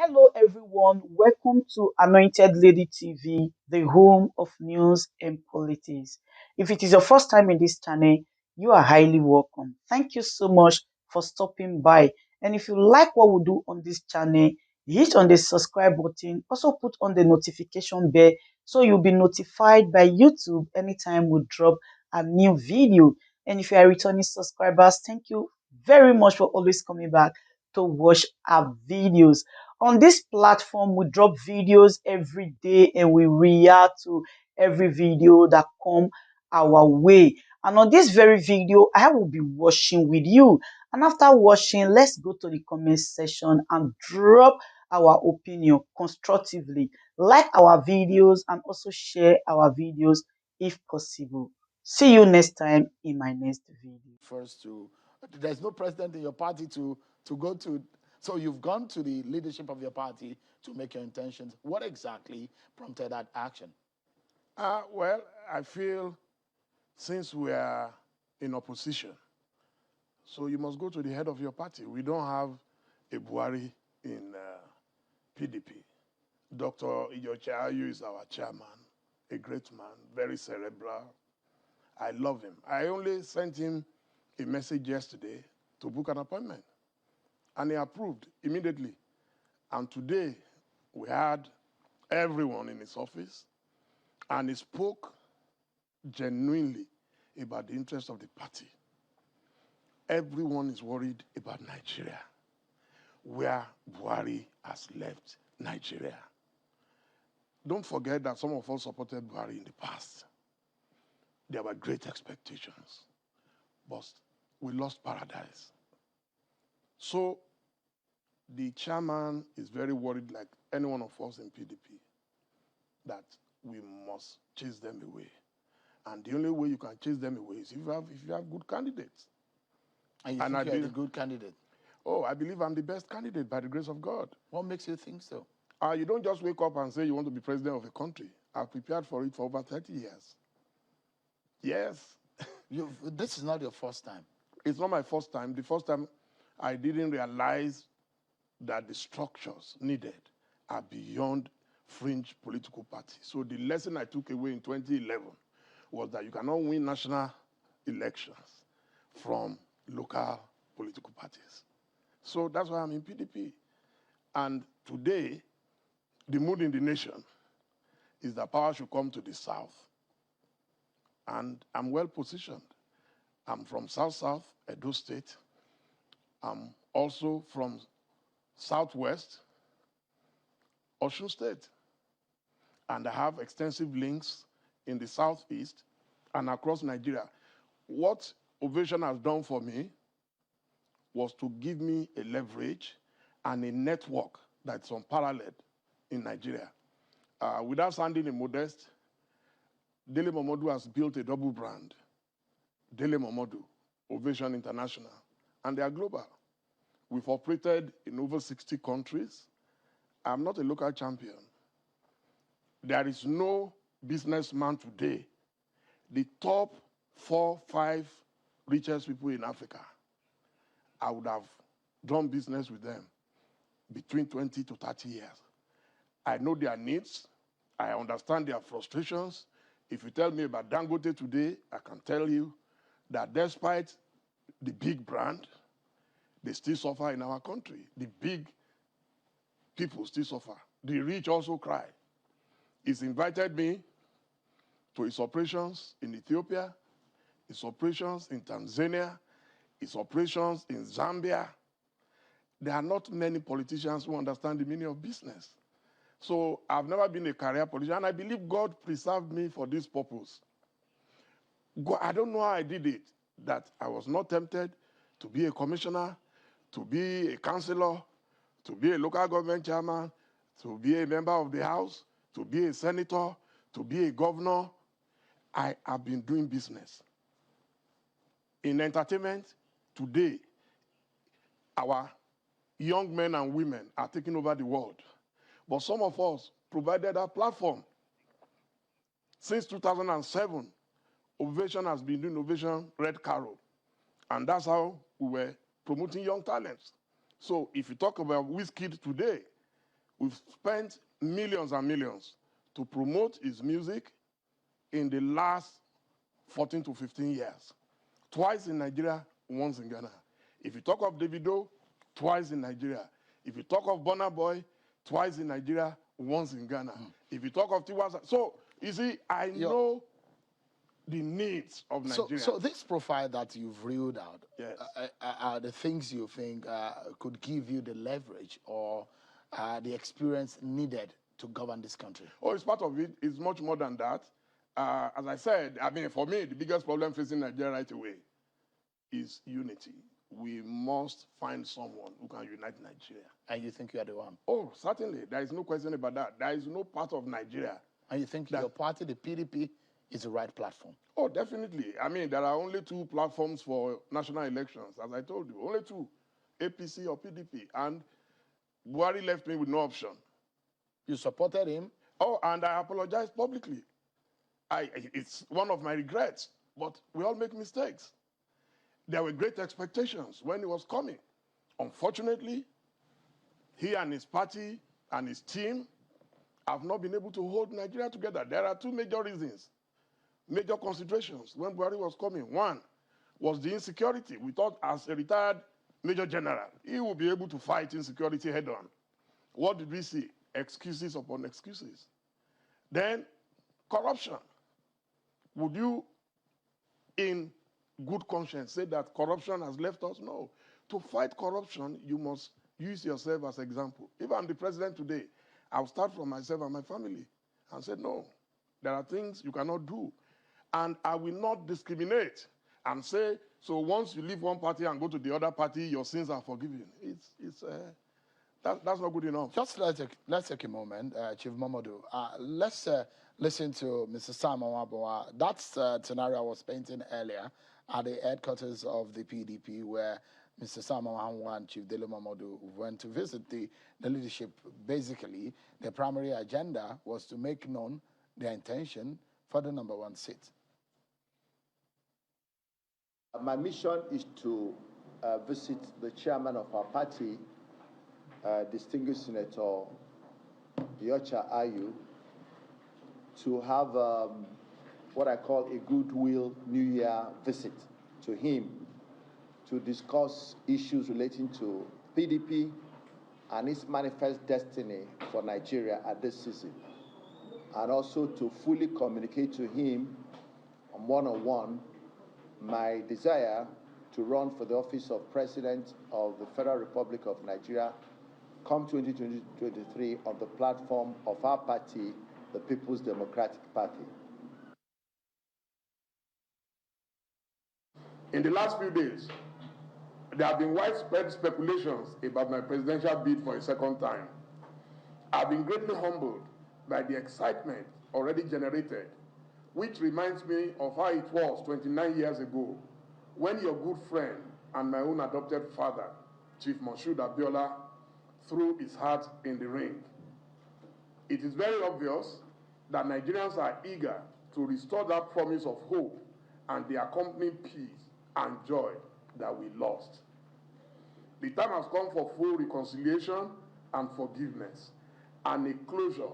Hello, everyone. Welcome to Anointed Lady TV, the home of news and politics. If it is your first time in this channel, you are highly welcome. Thank you so much for stopping by. And if you like what we do on this channel, hit on the subscribe button. Also put on the notification bell so you'll be notified by YouTube anytime we drop a new video. And if you are returning subscribers, thank you very much for always coming back to watch our videos. On this platform, we drop videos every day and we react to every video that come our way. And on this very video, I will be watching with you. And after watching, let's go to the comment section and drop our opinion constructively. Like our videos and also share our videos if possible. See you next time in my next video. First to, there's no president in your party to go to. So you've gone to the leadership of your party to make your intentions. What exactly prompted that action? Well, I feel since we are in opposition, so you must go to the head of your party. We don't have a Buhari in PDP. Dr. Tèñśiøùn is our chairman, a great man, very cerebral. I love him. I only sent him a message yesterday to book an appointment, and he approved immediately. And today, we had everyone in his office, and he spoke genuinely about the interest of the party. Everyone is worried about Nigeria, where Buhari has left Nigeria. Don't forget that some of us supported Buhari in the past. There were great expectations, but we lost paradise. So the chairman is very worried, like any one of us in PDP, that we must chase them away. And the only way you can chase them away is if you have good candidates. And you think you're a good candidate? Oh, I believe I'm the best candidate by the grace of God. What makes you think so? You don't just wake up and say you want to be president of a country. I've prepared for it for over 30 years. Yes. This is not your first time. It's not my first time. The first time I didn't realize that the structures needed are beyond fringe political parties. So the lesson I took away in 2011 was that you cannot win national elections from local political parties. So that's why I'm in PDP. And today, the mood in the nation is that power should come to the South. And I'm well positioned. I'm from South-South, Edo State. I'm also from Southwest, Osun State. And I have extensive links in the Southeast and across Nigeria. What Ovation has done for me was to give me a leverage and a network that's unparalleled in Nigeria. Without sounding immodest, Dele Momodu has built a double brand. Dele Momodu, Ovation International, and they are global. We've operated in over 60 countries. I'm not a local champion. There is no businessman today, the top 4, 5 richest people in Africa, I would have done business with them between 20 to 30 years. I know their needs. I understand their frustrations. If you tell me about Dangote today, I can tell you that despite the big brand, they still suffer in our country. The big people still suffer. The rich also cry. He's invited me to his operations in Ethiopia, his operations in Tanzania, his operations in Zambia. There are not many politicians who understand the meaning of business. So I've never been a career politician, and I believe God preserved me for this purpose. I don't know how I did it, that I was not tempted to be a commissioner, to be a councillor, to be a local government chairman, to be a member of the House, to be a senator, to be a governor. I have been doing business. In entertainment, today, our young men and women are taking over the world. But some of us provided a platform. Since 2007, Ovation has been doing Ovation Red Carol. And that's how we were promoting young talents. So if you talk about Wizkid today, We've spent millions and millions to promote his music in the last 14 to 15 years. Twice in Nigeria, once in Ghana. If you talk of Davido, twice in Nigeria. If you talk of Burna Boy, twice in Nigeria, once in Ghana. If you talk of Tiwa, so you see, I know the needs of Nigeria. So this profile that you've reeled out, yes, are the things you think could give you the leverage or the experience needed to govern this country? Oh, it's part of it. It's much more than that. As I said, I mean, for me, the biggest problem facing Nigeria right away is unity. We must find someone who can unite Nigeria. And you think you are the one? Oh, certainly. There is no question about that. There is no part of Nigeria. And you think your party, the PDP, is the right platform? Oh, definitely. I mean, there are only two platforms for national elections, as I told you. Only two, APC or PDP. And Buhari left me with no option. You supported him? Oh, and I apologized publicly. It's one of my regrets, but we all make mistakes. There were great expectations when he was coming. Unfortunately, he and his party and his team have not been able to hold Nigeria together. There are two major reasons, major considerations when Buhari was coming. One was the insecurity. We thought as a retired Major General, he would be able to fight insecurity head on. What did we see? Excuses upon excuses. Then corruption. Would you, in good conscience, say that corruption has left us? No. To fight corruption, you must use yourself as example. If I'm the president today, I'll start from myself and my family and say, no, there are things you cannot do. And I will not discriminate and say, so once you leave one party and go to the other party, your sins are forgiven. That's not good enough. Just let's take a moment, Chief Momodu. Let's listen to Mr. Sam Awaboa. That's the scenario I was painting earlier at the headquarters of the PDP, where Mr. Sam Awaboa and Chief Dele Momodu went to visit the leadership. Basically, their primary agenda was to make known their intention for the #1 seat. My mission is to visit the chairman of our party, distinguished Senator H3ÅVY, to have what I call a goodwill New Year visit to him to discuss issues relating to PDP and its manifest destiny for Nigeria at this season, and also to fully communicate to him one-on-one my desire to run for the office of President of the Federal Republic of Nigeria come 2023 on the platform of our party, the People's Democratic Party. In the last few days, there have been widespread speculations about my presidential bid for a second time. I've been greatly humbled by the excitement already generated, which reminds me of how it was 29 years ago when your good friend and my own adopted father, Chief Moshood Abiola, threw his heart in the ring. It is very obvious that Nigerians are eager to restore that promise of hope and the accompanying peace and joy that we lost. The time has come for full reconciliation and forgiveness and a closure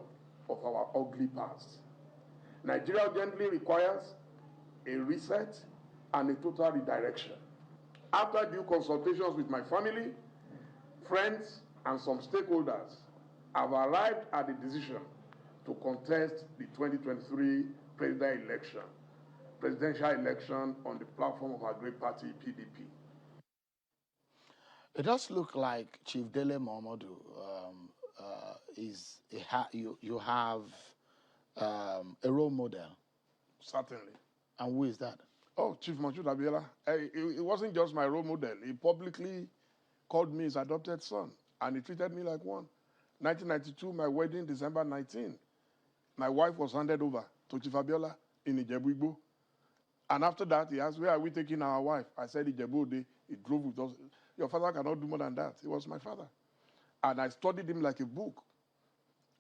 of our ugly past. Nigeria urgently requires a reset and a total redirection. After due consultations with my family, friends, and some stakeholders, I've arrived at the decision to contest the 2023 presidential election on the platform of our great party, PDP. It does look like Chief Dele Momodu you have a role model. Certainly. And who is that? Oh, Chief Moshood Abiola. It wasn't just my role model. He publicly called me his adopted son, and he treated me like one. 1992, my wedding, December 19. My wife was handed over to Chief Abiola in Igbo. And after that, he asked, where are we taking our wife? I said, Igbo. He drove with us. Your father cannot do more than that. He was my father. And I studied him like a book.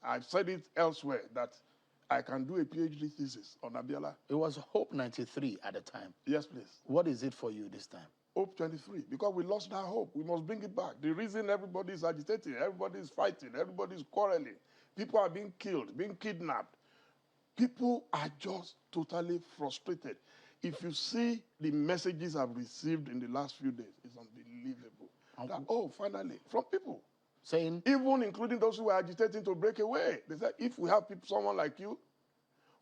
I've said it elsewhere that I can do a PhD thesis on Abiola. It was Hope 93 at the time. Yes, please. What is it for you this time? Hope 23, because we lost that hope. We must bring it back. The reason everybody is agitating, everybody is fighting, everybody is quarreling, people are being killed, being kidnapped. People are just totally frustrated. If you see the messages I've received in the last few days, it's unbelievable. That, oh, finally, from people. Saying? Even including those who are agitating to break away. They said, if we have people, someone like you,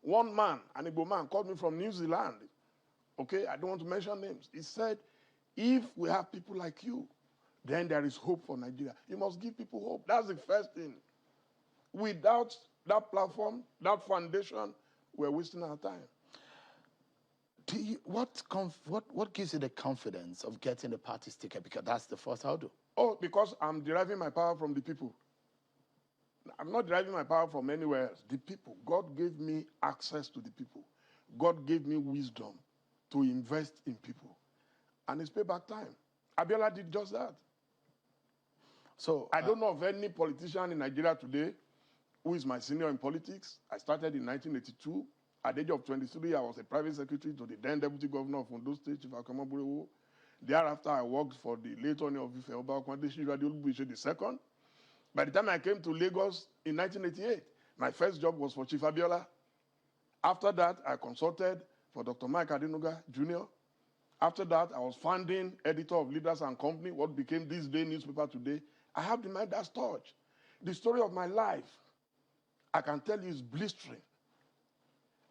one man, an Igbo man, called me from New Zealand. Okay, I don't want to mention names. He said, if we have people like you, then there is hope for Nigeria. You must give people hope. That's the first thing. Without that platform, that foundation, we're wasting our time. What gives you the confidence of getting the party's ticket? Because that's the first hurdle. Oh, because I'm deriving my power from the people. I'm not deriving my power from anywhere else. The people. God gave me access to the people. God gave me wisdom to invest in people. And it's payback time. Abiola did just that. So I don't know of any politician in Nigeria today who is my senior in politics. I started in 1982. At the age of 23, I was a private secretary to the then deputy governor of Ondo State, Chief Akamaburewo. Thereafter, I worked for the late Oni of Ife, Oba Okwadeshi Radiolubishe II. By the time I came to Lagos in 1988, my first job was for Chief Abiola. After that, I consulted for Dr. Mike Adenuga Jr. After that, I was founding editor of Leaders and Company, what became this day newspaper today. I have the Midas touch. The story of my life, I can tell you, is blistering.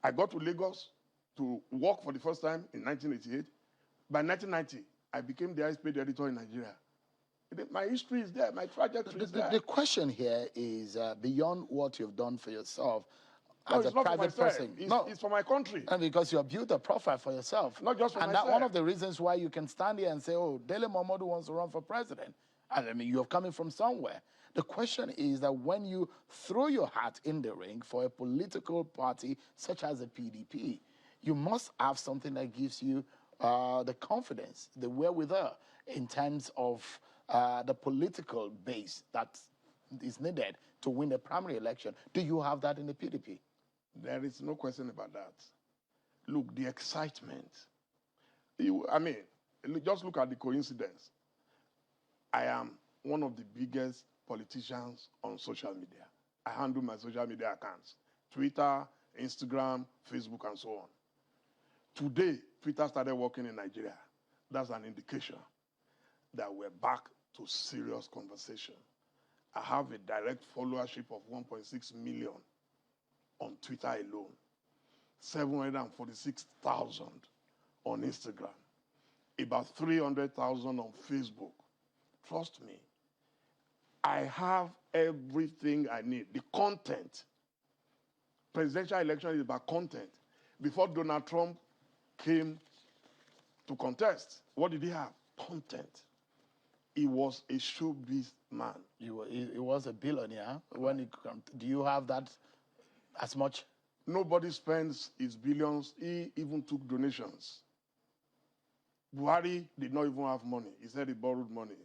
I got to Lagos to work for the first time in 1988. By 1990, I became the highest paid editor in Nigeria. My history is there. My trajectory is there. The question here is beyond what you've done for yourself No, as a it's not private for myself. person. It's for my country. And because you have built a profile for yourself. Not just for and myself. And one of the reasons why you can stand here and say, oh, Dele Momodu wants to run for president. I mean, you're coming from somewhere. The question is that when you throw your hat in the ring for a political party such as the PDP, you must have something that gives you the confidence, the wherewithal in terms of the political base that is needed to win a primary election. Do you have that in the PDP? There is no question about that. Look, the excitement. Just look at the coincidence. I am one of the biggest politicians on social media. I handle my social media accounts, Twitter, Instagram, Facebook, and so on. Today, Twitter started working in Nigeria. That's an indication that we're back to serious conversation. I have a direct followership of 1.6 million on Twitter alone, 746,000 on Instagram, about 300,000 on Facebook. Trust me, I have everything I need. The content. Presidential election is about content. Before Donald Trump came to contest, what did he have? Content. He was a showbiz man. He was a billionaire. When it do you have that as much? Nobody spends his billions. He even took donations. Buhari did not even have money. He said he borrowed money.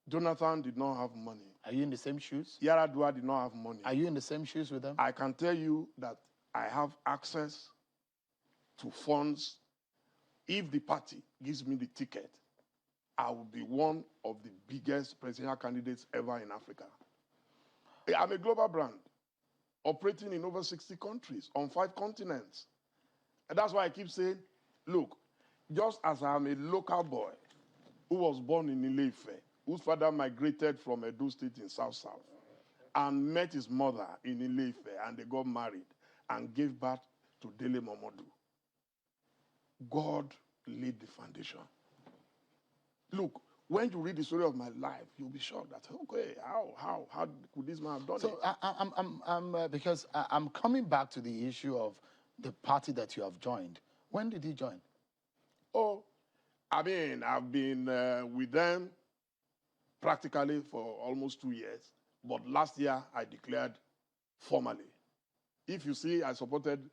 Jonathan did not have money. Are you in the same shoes? Yaradua did not have money. Are you in the same shoes with them? I can tell you that I have access to funds. If the party gives me the ticket, I will be one of the biggest presidential candidates ever in Africa. I'm a global brand, operating in over 60 countries, on 5 continents. And that's why I keep saying, look, just as I'm a local boy who was born in Ile-Ife, whose father migrated from Edo State in South, and met his mother in Ile-Ife, and they got married and gave birth to Dele Momodu. God laid the foundation. Look, when you read the story of my life, you'll be shocked that, okay, how could this man have done it? So because I'm coming back to the issue of the party that you have joined. When did you join? Oh, I've been with them practically for almost 2 years. But last year, I declared formally. If you see, I supported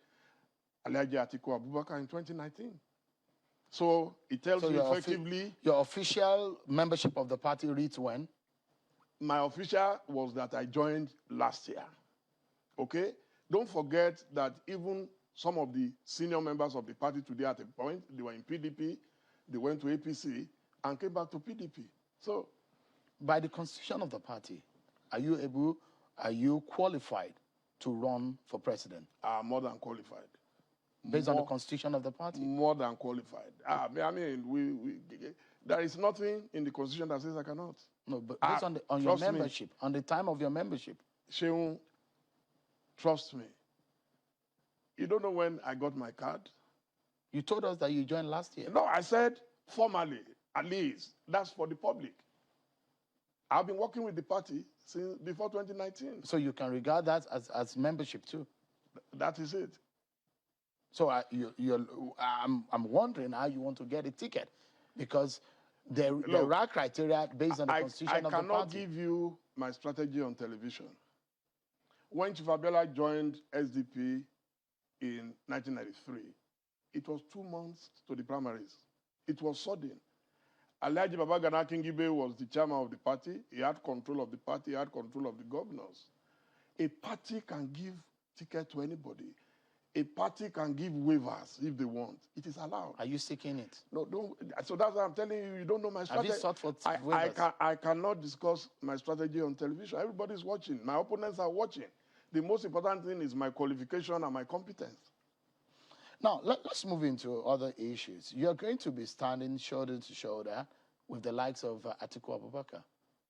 Alhaji Atiku Abubakar in 2019. So it tells you effectively... Your official membership of the party reads when? My official was that I joined last year. Okay? Don't forget that even some of the senior members of the party today at a point, they were in PDP. They went to APC and came back to PDP. So, by the constitution of the party, are you qualified to run for president? more than qualified. Based on the constitution of the party? More than qualified. I mean, there is nothing in the constitution that says I cannot. No, but based on your membership, on the time of your membership. Tèñśiøùn, trust me. You don't know when I got my card? You told us that you joined last year. No, I said formally, at least. That's for the public. I've been working with the party since before 2019. So you can regard that as membership too? That is it. So I'm wondering how you want to get a ticket, because there are criteria based on the constitution of the party. I cannot give you my strategy on television. When Chief Abiola joined SDP in 1993, it was 2 months to the primaries. It was sudden. Alhaji Babagana Kingibe was the chairman of the party. He had control of the party. He had control of the governors. A party can give ticket to anybody. A party can give waivers if they want. It is allowed. Are you seeking it? No, don't. So that's why I'm telling you, you don't know my strategy. Have you sought for waivers? I cannot discuss my strategy on television. Everybody's watching. My opponents are watching. The most important thing is my qualification and my competence. Now, let's move into other issues. You're going to be standing shoulder to shoulder with the likes of H3 åVY,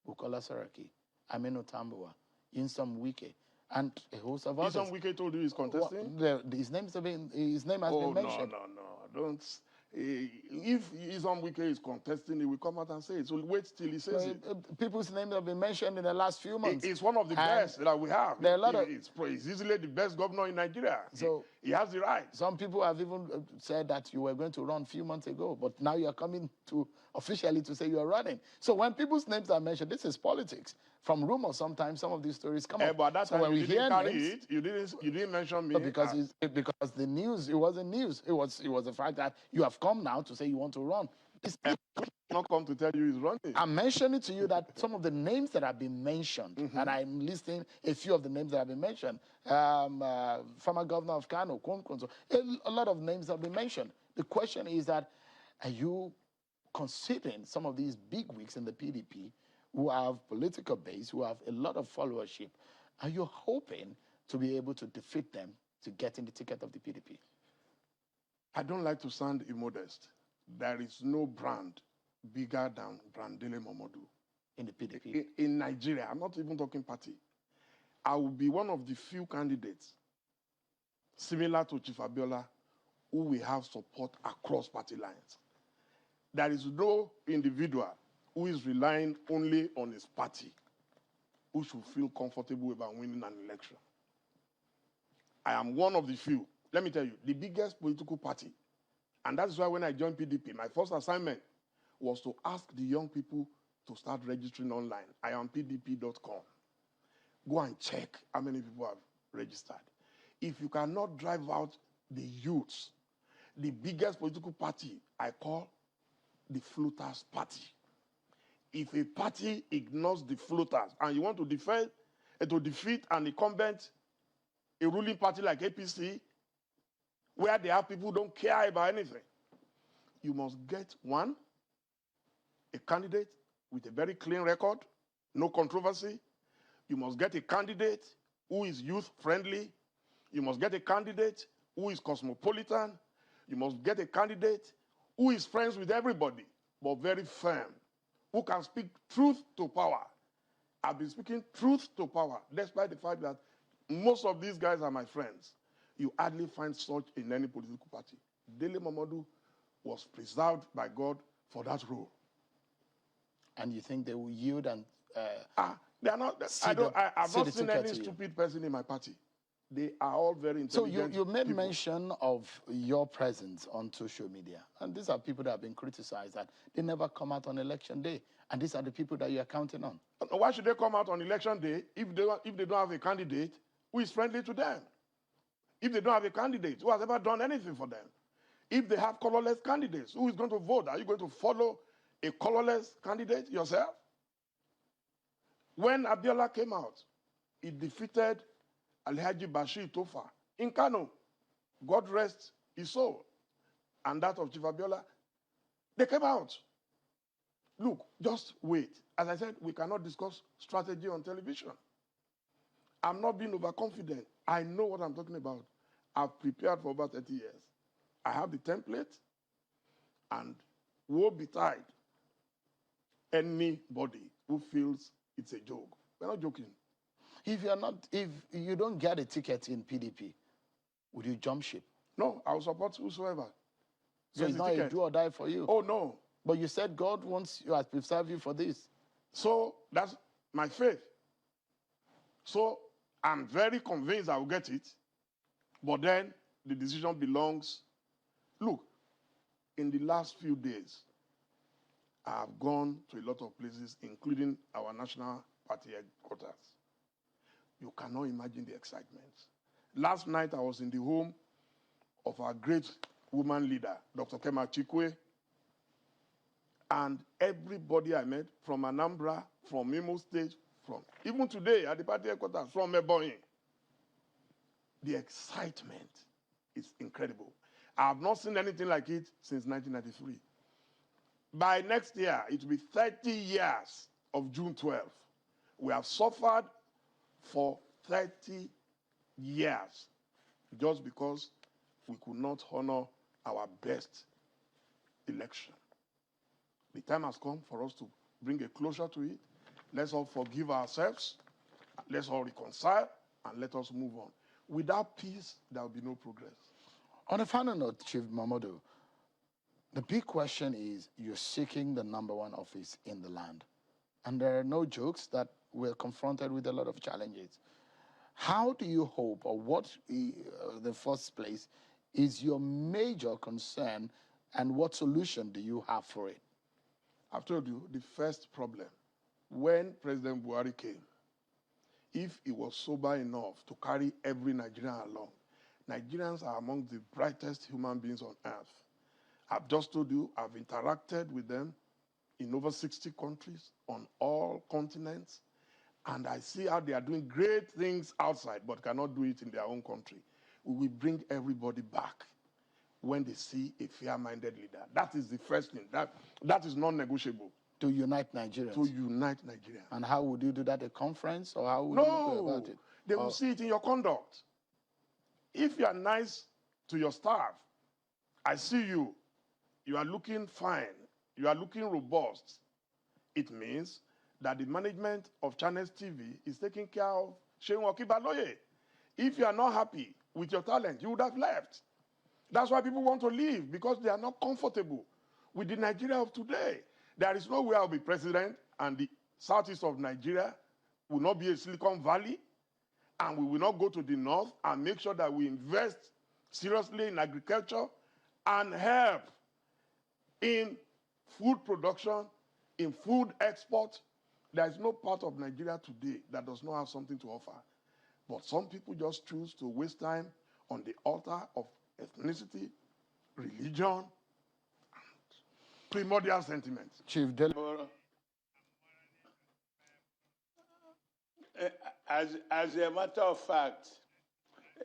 Bukola Saraki, Aminu Tambuwa, Nyesom Wike, and a host of others. Nyesom Wike told you he's contesting? His name has been mentioned. No. Don't. If Nyesom Wike is contesting, he will come out and say it. So wait till he says it. People's names have been mentioned in the last few months. It's one of the best that we have. There are a lot of. He's easily the best governor in Nigeria. So he has the right. Some people have even said that you were going to run a few months ago, but now you're coming to officially to say you're running. So when people's names are mentioned, this is politics. From rumors, sometimes some of these stories come up. But that so time when you we didn't hear carry names, it. You didn't mention me. No, because the news, it wasn't news. It was the fact that you have come now to say you want to run. I'm not come to tell you he's running. I'm mentioning to you that some of the names that have been mentioned, and I'm listing a few of the names that have been mentioned. Former governor of Kano, a lot of names have been mentioned. The question is that, are you considering some of these big wigs in the PDP who have political base, who have a lot of followership, are you hoping to be able to defeat them to get in the ticket of the PDP? I don't like to sound immodest. There is no brand bigger than brand Dele Momodu. In the PDP? In Nigeria, I'm not even talking party. I will be one of the few candidates, similar to Chief Abiola, who will have support across party lines. There is no individual who is relying only on his party who should feel comfortable about winning an election. I am one of the few. Let me tell you, the biggest political party, and that's why when I joined PDP, my first assignment was to ask the young people to start registering online. IamPDP.com. Go and check how many people have registered. If you cannot drive out the youths, the biggest political party I call the floaters party. If a party ignores the floaters and you want to defeat an incumbent, a ruling party like APC, where they have people who don't care about anything, you must get one, a candidate with a very clean record, no controversy. You must get a candidate who is youth-friendly. You must get a candidate who is cosmopolitan. You must get a candidate who is friends with everybody, but very firm, who can speak truth to power. I've been speaking truth to power, despite the fact that most of these guys are my friends. You hardly find such in any political party. Dele Momodu was preserved by God for that role. And you think they will yield and they are not. I've not seen any stupid person in my party. They are all very intelligent. So you made mention of your presence on social media. And these are people that have been criticized that they never come out on election day. And these are the people that you are counting on. Why should they come out on election day if they don't have a candidate who is friendly to them? If they don't have a candidate who has ever done anything for them? If they have colorless candidates, who is going to vote? Are you going to follow a colorless candidate yourself? When Abiola came out, he defeated Alhaji Bashir Tofa in Kano. God rest his soul. And that of Chief Abiola. They came out. Look, just wait. As I said, we cannot discuss strategy on television. I'm not being overconfident. I know what I'm talking about. I've prepared for over 30 years. I have the template, and woe betide anybody who feels it's a joke. We're not joking. If you don't get a ticket in PDP, would you jump ship? No, I will support whosoever. So it's not a do or die for you. Oh, no. But you said God wants you, has preserved you for this. So that's my faith. So I'm very convinced I will get it. But then the decision belongs. Look, in the last few days, I have gone to a lot of places, including our national party headquarters. You cannot imagine the excitement. Last night, I was in the home of our great woman leader, Dr. H3ÅVY, and everybody I met from Anambra, from Imo State, from even today at the party headquarters, from Ebonyi, the excitement is incredible. I have not seen anything like it since 1993. By next year, it will be 30 years of June 12th. We have suffered for 30 years just because we could not honor our best election. The time has come for us to bring a closure to it. Let's all forgive ourselves. Let's all reconcile, and let us move on. Without peace, there will be no progress. On a final note, Chief Momodu, the big question is you're seeking the #1 office in the land. And there are no jokes that we're confronted with a lot of challenges. How do you hope, or what, the first place, is your major concern, and what solution do you have for it? I've told you the first problem. When President Buhari came, if he was sober enough to carry every Nigerian along, Nigerians are among the brightest human beings on earth. I've just told you, I've interacted with them in over 60 countries, on all continents, and I see how they are doing great things outside, but cannot do it in their own country. We will bring everybody back when they see a fair-minded leader. That is the first thing. That is non-negotiable. To unite Nigerians? To unite Nigeria. And how would you do that? A conference, or how would you go about it? They will see it in your conduct. If you are nice to your staff, I see you, you are looking fine, you are looking robust, it means that the management of Channels TV is taking care of Tèñśiøùn. If you are not happy with your talent, you would have left. That's why people want to leave, because they are not comfortable with the Nigeria of today. There is no way I'll be president and the southeast of Nigeria will not be a Silicon Valley, and we will not go to the north and make sure that we invest seriously in agriculture and help in food production, in food export. There is no part of Nigeria today that does not have something to offer. But some people just choose to waste time on the altar of ethnicity, religion, primordial sentiments. Chief Dele. As a matter of fact,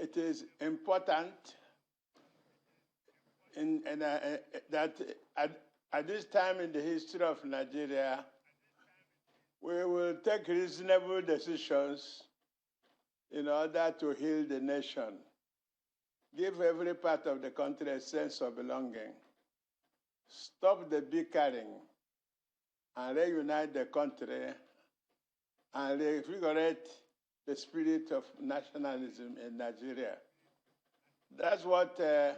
it is important that at this time in the history of Nigeria, we will take reasonable decisions in order to heal the nation, give every part of the country a sense of belonging, stop the bickering, and reunite the country, and reinvigorate the spirit of nationalism in Nigeria. That's what a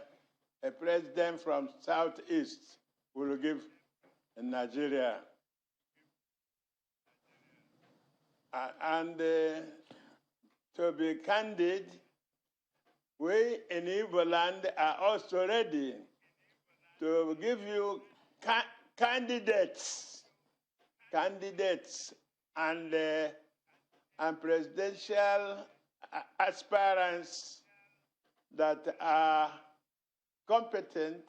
president from Southeast will give in Nigeria. And to be candid, we in Igbo land are also ready to give you candidates and presidential aspirants that are competent,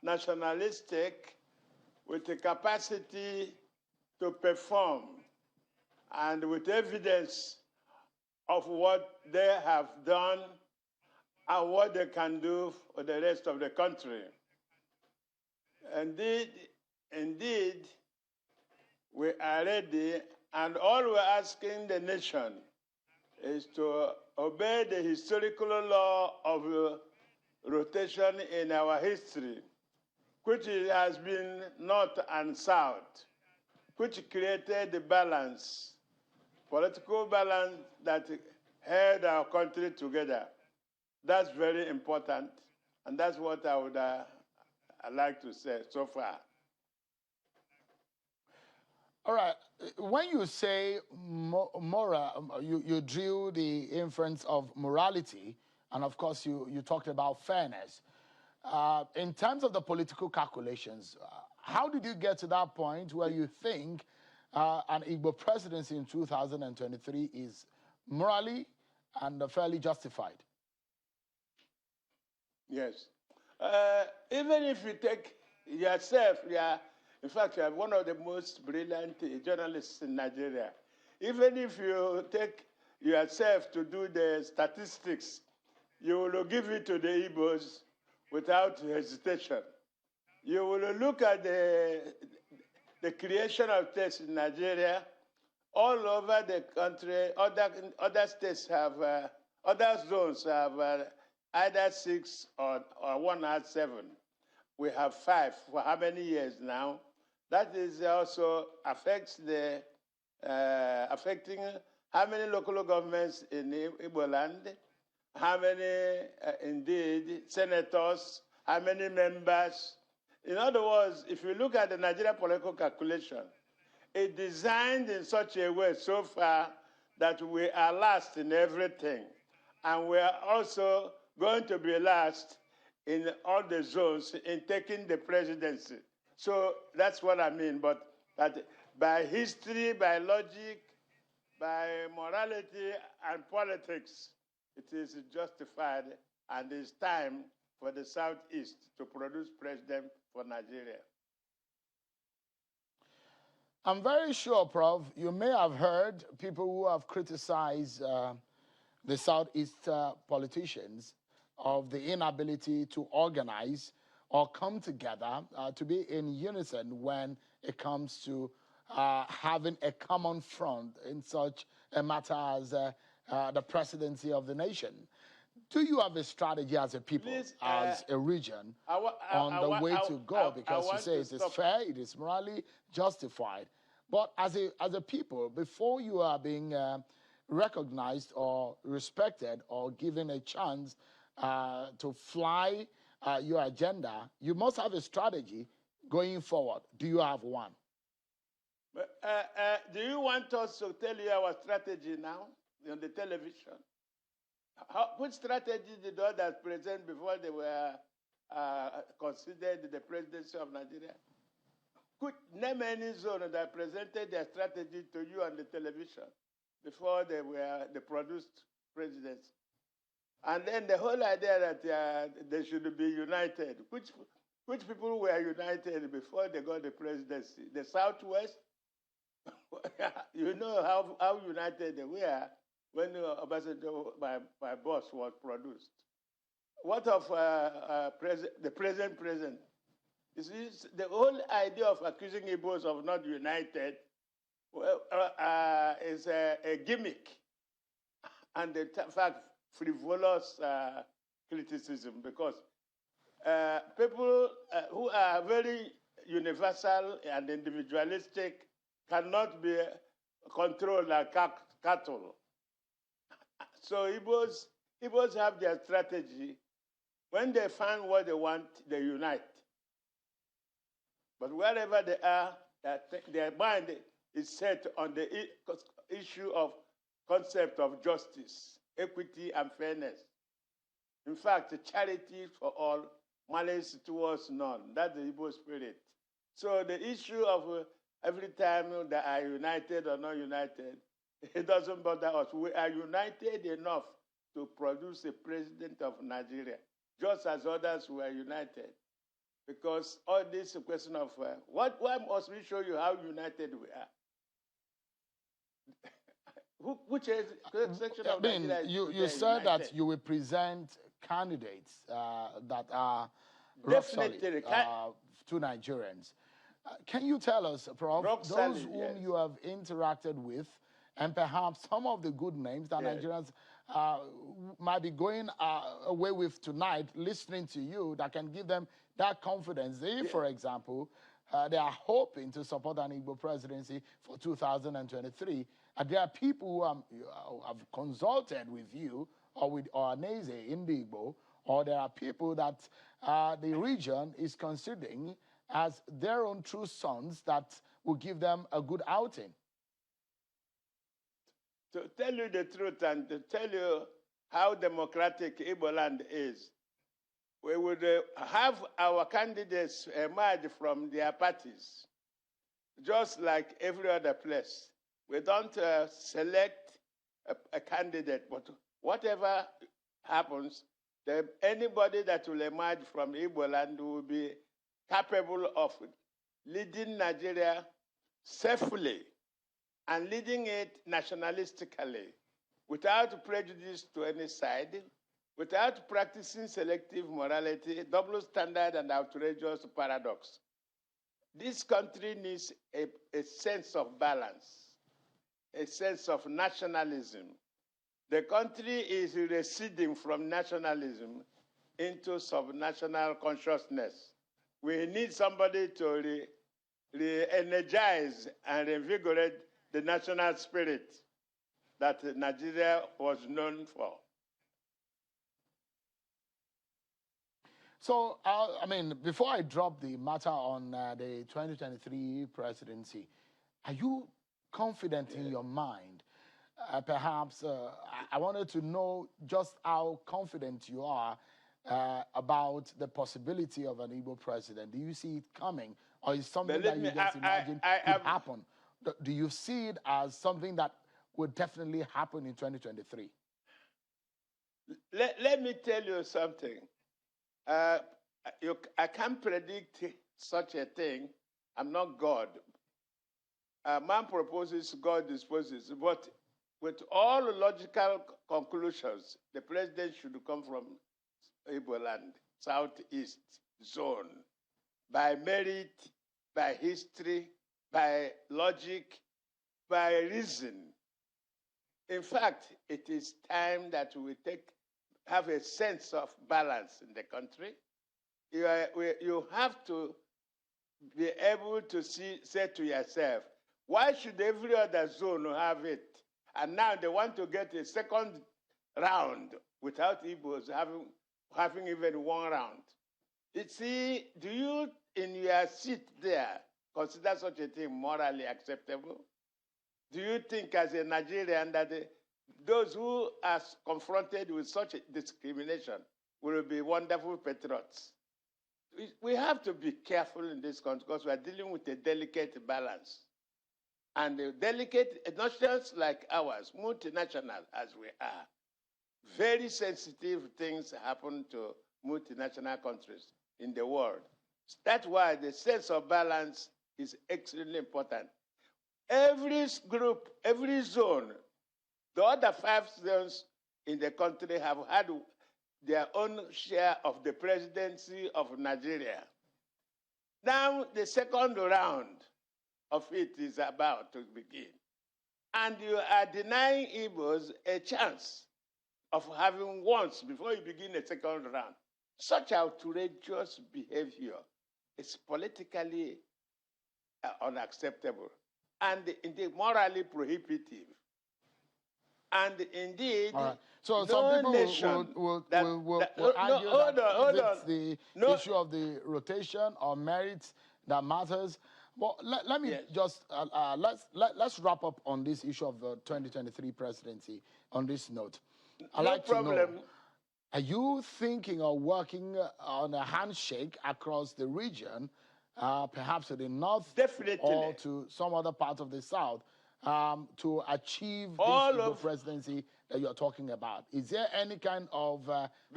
nationalistic, with the capacity to perform, and with evidence of what they have done and what they can do for the rest of the country. Indeed, indeed, we are ready, and all we're asking the nation is to obey the historical law of rotation in our history, which has been north and south, which created the balance, political balance that held our country together. That's very important, and that's what I would like to say so far. All right. When you say moral, you drew the inference of morality, and of course you talked about fairness. In terms of the political calculations, how did you get to that point where you think an Igbo presidency in 2023 is morally and fairly justified? Yes. Even if you take yourself, in fact, you are one of the most brilliant journalists in Nigeria. Even if you take yourself to do the statistics, you will give it to the Igbos without hesitation. You will look at the creation of tests in Nigeria. All over the country, other states have, other zones have either 6 or 1 has 7. We have 5 for how many years now? That is also affecting how many local governments in Igbo land, how many, indeed, senators, how many members. In other words, if you look at the Nigeria political calculation, it's designed in such a way so far that we are last in everything. And we are also going to be last in all the zones in taking the presidency. So that's what I mean, but that by history, by logic, by morality and politics, it is justified, and it's time for the Southeast to produce president for Nigeria. I'm very sure, Prof, you may have heard people who have criticized the Southeast politicians of the inability to organize or come together to be in unison when it comes to having a common front in such a matter as the presidency of the nation. Do you have a strategy as a people, Please, as a region, on the way to go? Because you say it is fair, it is morally justified. But as a people, before you are being recognized or respected or given a chance to fly your agenda, you must have a strategy going forward. Do you have one? Do you want us to tell you our strategy now on the television? Which strategy did others present before they were considered the presidency of Nigeria? Could name any zone that presented their strategy to you on the television before they produced presidency? And then the whole idea that they should be united. Which people were united before they got the presidency? The Southwest? You know how united they were when my boss was produced. What of the present president? You see, the whole idea of accusing Igbos of not united is a gimmick, and in fact, frivolous criticism, because people who are very universal and individualistic cannot be controlled like cattle. So Igbos have their strategy. When they find what they want, they unite. But wherever they are, their mind is set on the issue of concept of justice, equity, and fairness. In fact, charity for all, malice towards none. That's the Igbo spirit. So the issue of every time they are united or not united, it doesn't bother us. We are united enough to produce a president of Nigeria, just as others were united. Because all this is a question of why must we show you how united we are? Which section of Nigeria is you said united? that you will present candidates that are Definitely to Nigerians. Can you tell us, Prof, Rock those solid, whom yes. you have interacted with, and perhaps some of the good names that Yes. Nigerians might be going away with tonight, listening to you, that can give them that confidence? They, for example, they are hoping to support an Igbo presidency for 2023. And there are people who have consulted with you or with Ohaneze in the Igbo, or there are people that the region is considering as their own true sons that will give them a good outing. To tell you the truth and to tell you how democratic Igbo land is, we would have our candidates emerge from their parties, just like every other place. We don't select a candidate, but whatever happens, anybody that will emerge from Igbo land will be capable of leading Nigeria safely and leading it nationalistically, without prejudice to any side, without practicing selective morality, double standard, and outrageous paradox. This country needs a sense of balance, a sense of nationalism. The country is receding from nationalism into subnational consciousness. We need somebody to re-energize and reinvigorate the national spirit that Nigeria was known for. So, I mean, before I drop the matter on the 2023 presidency, are you confident in your mind? Perhaps I wanted to know just how confident you are about the possibility of an Igbo president. Do you see it coming, or is something that you just imagine could happen? Do you see it as something that would definitely happen in 2023? Let me tell you something. I can't predict such a thing. I'm not God. Man proposes, God disposes. But with all logical conclusions, the president should come from Igbo land, southeast zone, by merit, by history, by logic, by reason. In fact, it is time that we have a sense of balance in the country. You have to be able to say to yourself, why should every other zone have it? And now they want to get a second round without Igbos having even one round. See, do you, in your seat there, consider such a thing morally acceptable? Do you think as a Nigerian that those who are confronted with such a discrimination will be wonderful patriots? We have to be careful in this country because we are dealing with a delicate balance. And the delicate nations like ours, multinational as we are, very sensitive things happen to multinational countries in the world. That's why the sense of balance is extremely important. Every group, every zone, the other 5 zones in the country have had their own share of the presidency of Nigeria. Now the second round of it is about to begin. And you are denying Igbos a chance of having once before you begin a second round. Such outrageous behavior is politically unacceptable and indeed morally prohibitive. And indeed, all right. So no some people nation will argue that it's the issue of the rotation or merits that matters. Well, let me just let's wrap up on this issue of the 2023 presidency on this note. I'd like to know, are you thinking or working on a handshake across the region, perhaps to the north or to some other part of the south, to achieve this Igbo presidency that you're talking about? Is there any kind of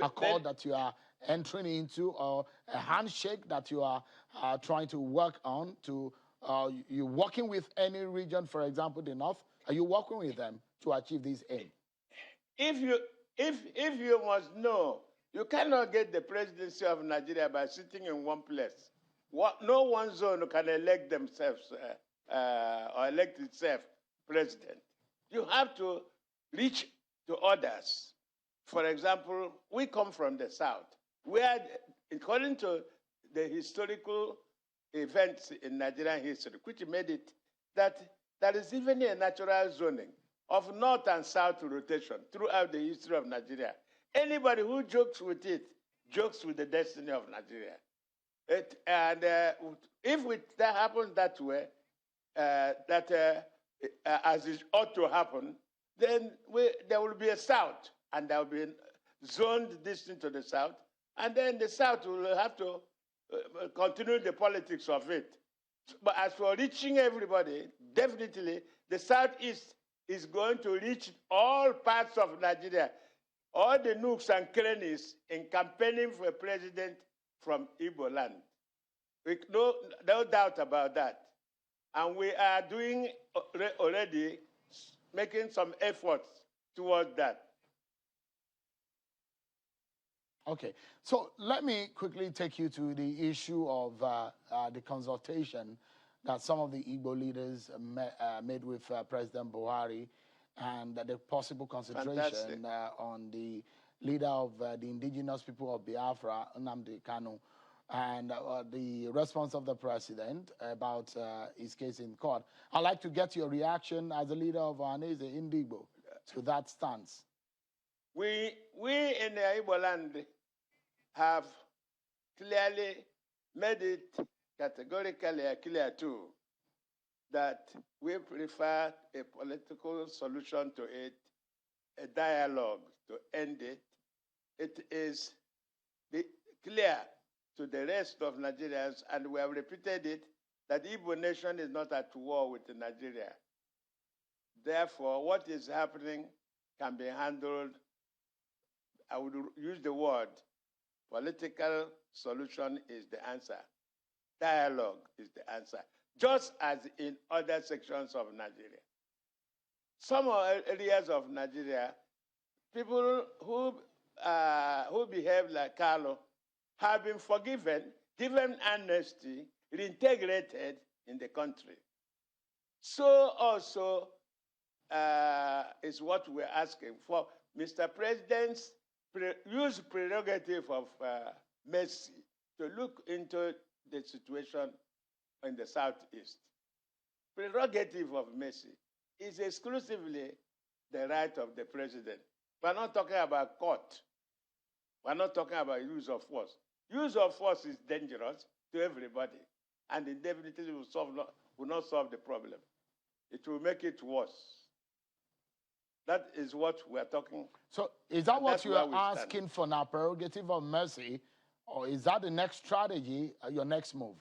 accord that you are entering into, or a handshake that you are trying to work on? You working with any region, for example, the north? Are you working with them to achieve this aim? If you must know, you cannot get the presidency of Nigeria by sitting in one place. no one zone can elect themselves or elect itself president. You have to reach to others. For example, we come from the South, where, according to the historical events in Nigerian history, which made it that there is even a natural zoning of North and South rotation throughout the history of Nigeria. Anybody who jokes with it jokes with the destiny of Nigeria. That happens that way, as it ought to happen, then there will be a South, and there will be zoned distant to the South, and then the South will have to continue the politics of it. But as for reaching everybody, definitely the Southeast is going to reach all parts of Nigeria, all the nooks and crannies in campaigning for a president from Igbo land. No doubt about that. And we are doing already, making some efforts towards that. Okay, so let me quickly take you to the issue of the consultation that some of the Igbo leaders made with President Buhari, and the possible concentration on the leader of the indigenous people of Biafra, Nnamdi Kanu, and the response of the president about his case in court. I'd like to get your reaction as a leader of Ohanese Igbo to that stance. We in the Igbo land have clearly made it categorically clear too that we prefer a political solution to it, a dialogue to end it. It is clear to the rest of Nigerians, and we have repeated it, that the Igbo nation is not at war with Nigeria. Therefore, what is happening can be handled, I would use the word, political solution is the answer. Dialogue is the answer, just as in other sections of Nigeria. Some areas of Nigeria, people who behave like Carlo have been forgiven, given amnesty, reintegrated in the country. So also is what we're asking for. Mr. President's use prerogative of mercy to look into the situation in the Southeast. Prerogative of mercy is exclusively the right of the president. We're not talking about court. We're not talking about use of force. Use of force is dangerous to everybody, and it definitely will not solve the problem. It will make it worse. That is what we're talking. So is that what you are asking for now, prerogative of mercy, or is that the next strategy, your next move?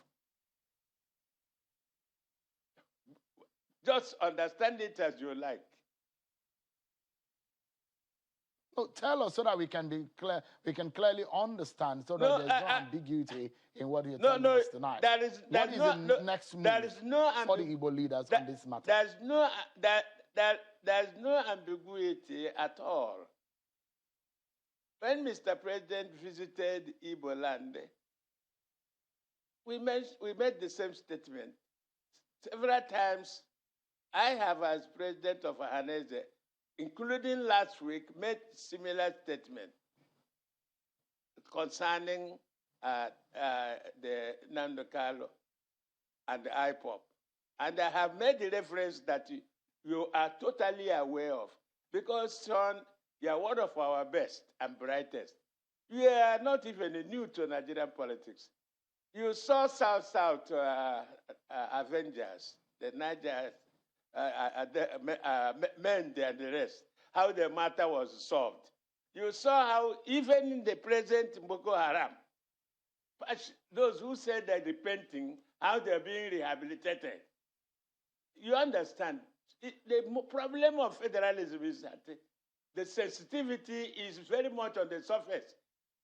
Just understand it as you like. No, tell us so that we can be clear, we can clearly understand, so that there's no ambiguity in what you're telling us tonight. What is the next move for the Igbo leaders on this matter? There's no ambiguity at all. When Mr. President visited Igbo land, we made the same statement. Several times, I have, as president of Ohanese, including last week, made similar statement concerning the Nnamdi Kanu and the IPOP. And I have made the reference that you are totally aware of, because, son, you are one of our best and brightest. You are not even new to Nigerian politics. You saw South Avengers, the Niger men and the rest, how the matter was solved. You saw how even the present Boko Haram, those who said they're repenting, how they're being rehabilitated. You understand? The problem of federalism is that the sensitivity is very much on the surface.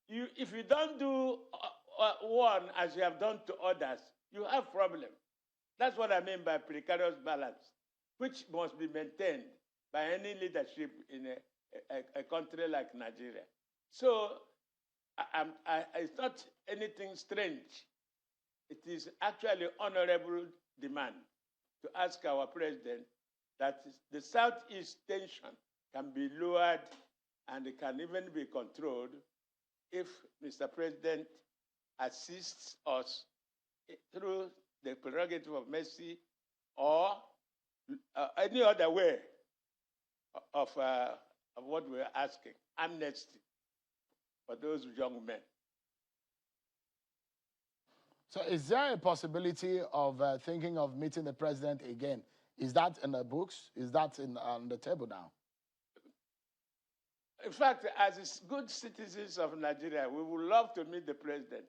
If you don't do one as you have done to others, you have problem. That's what I mean by precarious balance, which must be maintained by any leadership in a country like Nigeria. So it's not anything strange it is actually honorable demand to ask our president that the Southeast tension can be lowered and it can even be controlled if Mr. President assists us through the prerogative of mercy or any other way of what we're asking, amnesty for those young men. So is there a possibility of thinking of meeting the president again? Is that in the books? Is that on the table now? In fact, as good citizens of Nigeria, we would love to meet the president.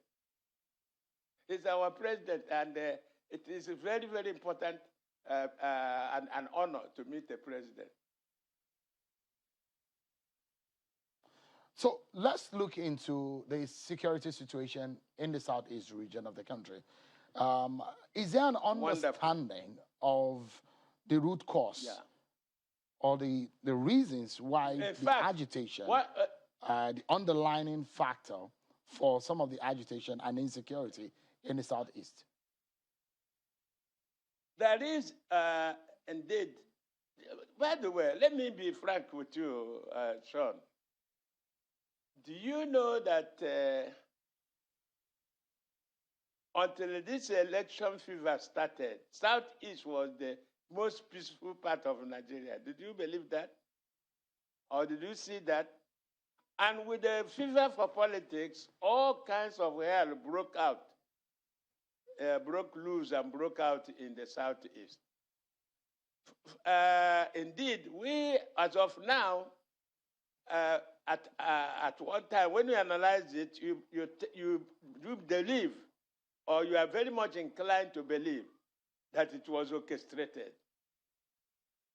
He's our president, and it is very, very important and an honor to meet the president. So let's look into the security situation in the southeast region of the country. Is there an understanding of the root cause or the reasons why agitation, the underlying factor for some of the agitation and insecurity in the southeast? There is indeed. By the way, let me be frank with you, Sean. Do you know that until this election fever started, Southeast was the most peaceful part of Nigeria? Did you believe that? Or did you see that? And with the fever for politics, all kinds of hell broke loose and broke out in the Southeast. Indeed, we, as of now, at one time, when you analyze it, you believe, or you are very much inclined to believe, that it was orchestrated.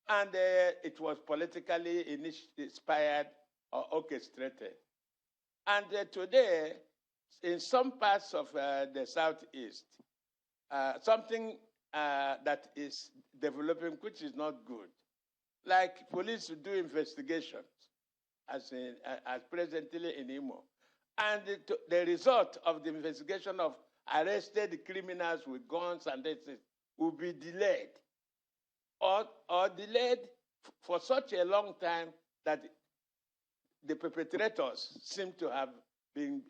And it was politically inspired or orchestrated. And today, in some parts of the Southeast, something that is developing, which is not good, like police do investigations, as presently in Imo. And the result of the investigation of arrested criminals with guns and this will be delayed or delayed for such a long time that the perpetrators seem to have been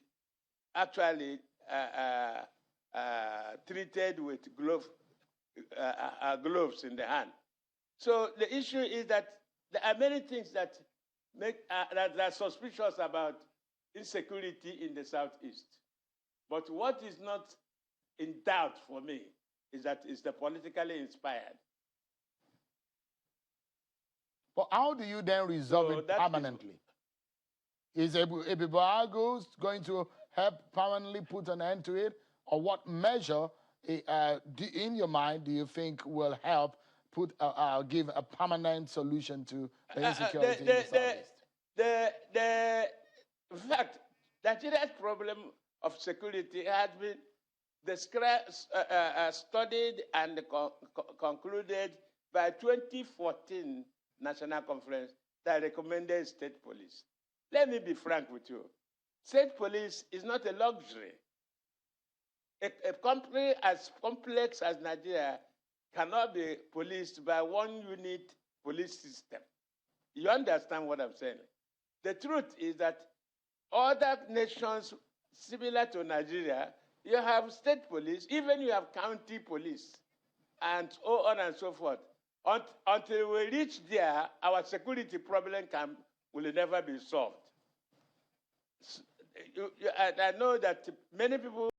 actually treated with gloves in the hand. So the issue is that there are many things that that are suspicious about insecurity in the Southeast. But what is not in doubt for me is that it's the politically inspired. But how do you then resolve it permanently? Is Ebibago going to help permanently put an end to it? Or what measure, in your mind, do you think will help give a permanent solution to the insecurity in the Southeast? In fact, Nigeria's problem of security has been studied and concluded by 2014 National Conference that recommended state police. Let me be frank with you. State police is not a luxury. A country as complex as Nigeria cannot be policed by one unit police system. You understand what I'm saying? The truth is that other nations similar to Nigeria, you have state police, even you have county police, and so on and so forth. Until we reach there, our security problem will never be solved. I know that many people